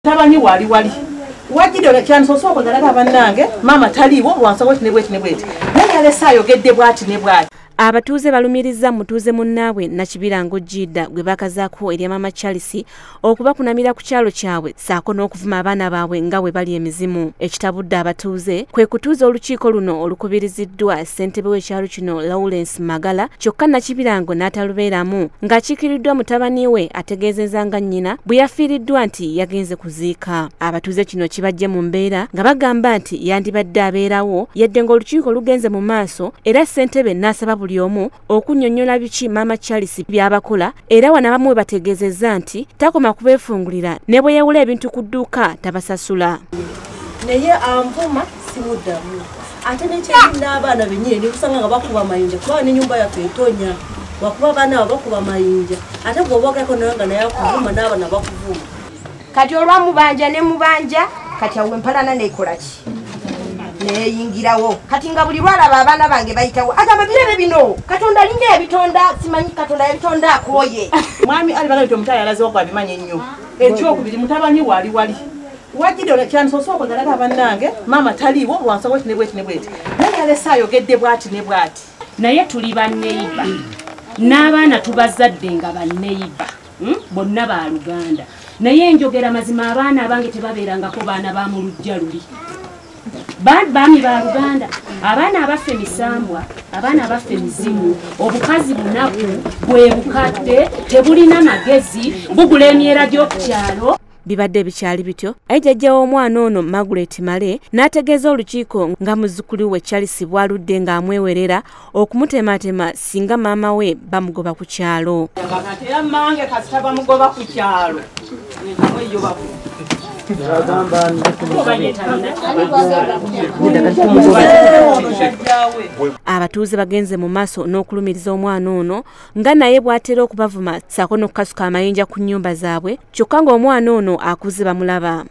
Mutabani wali wajidde kyane sosoko ndalaga bannange mama taliwo lwansawo tinebweti naye alesayo gedde bwati ne bwati. Abatuuze balumiriza mutuuze munnaabwe Nakibirango Jidda gwe bakazaako eri mama Charles okuba kunamira ku kyalo kyabwe saako n'okuvuma abaana baabwe nga bwe bali emizimu. Ekitabudde abatuuze kwe kutuuza olukiiko luno olukubiriziddwa ssentebe w'ekyalo kino Lawrence Magala, kyokka Nakibirango n'atalubeeramu ng'akiikiriddwa mutabani we ategeezezza nga nnyina bwe yafiiriddwa nti yagenze kuziika. Abatuuze kino kibajje mu mbeera nga bagamba nti yandibadde abeerawo yadde ng'olukiiko lugenze mu maaso era ssentebe n'asaba buli omu okunnyonnyola biki mama Charles by'abakola era wana bamwe bategeezezza nti takoma kubeefungulira ne bwe yeewula ebintu ku dduuka tabasasula. Naye anvuma simuddamu ate n'ekyali n'abaana bennyini ne kusanga nga bakuba mayinja kuba n'ennyumba yaffe etonya wakuba abaana bakuba mayinja ate bw'oboogako naye nga naye akuvuma n'abaana bakuvuma. Kati olwamubanja ne mubanja kati awo empalana neekola ki? Neyingirawo kati nga buli lwalaba abaana bange bayitawo agamba birebe bino Katonda alinga yabitonda simanyi Katonda yabitonda akooye. Mwami ali bagabito mutaya yalazewo kwa bimanye nnyo. Ekyokubiri mutabani wali wajidde kyane sosoko ndalaga bannange mama taliwo lwansawo tinebweti naye alesayo gedde bwati ne bwati. Naye tuli banneyiba n'abaana tubazadde nga banneyiba bonna ba Luganda naye njogera mazima abaana abange tebabeerangako baana ba mu lujja luli. Baami ba Luganda abaana abaffe misambwa abaana abaffe mizimu obukazi bunaku bwe bukadde tebulina magezi bugula emyera gy'okukyalo. Bibadde bikyali bityo jjajja w'omwana ono Margaret Male n'ategeeza olukiiko nga muzzukulu we Charles bw'aludde ng'amwewerera okumutematema singa maama we bamugoba ku kyalo. Era mmange kasita bamugoba ku kyalo abatuuze bagenze mu maaso n'okulumiriza omwana ono nga naye bw'atera okubavuma saako n'okukasuka amayinja ku nnyumba zaabwe kyokka ng'omwana ono akuze bamulaba.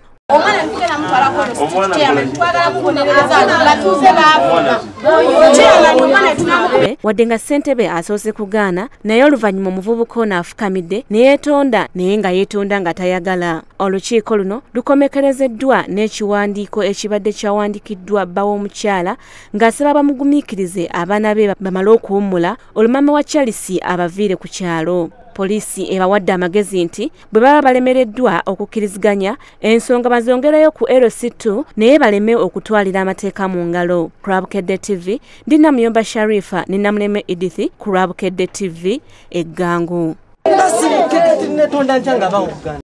Wadde nga ssentebe asoose kugaana naye oluvannyuma omuvubuka ono afukamidde ne yeetonda naye nga yeetonda nga tayagala. Olukiiko luno lukomekerezeddwa n'ekiwandiiko ekibadde kyawandiikiddwa bba w'omukyala ng'asaba bamugumiikirize abaana be bamale okuwummula olumama wa Charles abaviire ku kyalo. Poliisi ebawadde amagezi nti bwe baba balemereddwa okukkiriziganya ensonga bazongereyo ku LC2 naye baleme okutwalira amateeka mu ngalo. Ku Lwabukedde TV ndi Namuyomba Sharifa ne Namuleme Edith ku Lwabukedde TV eggangu.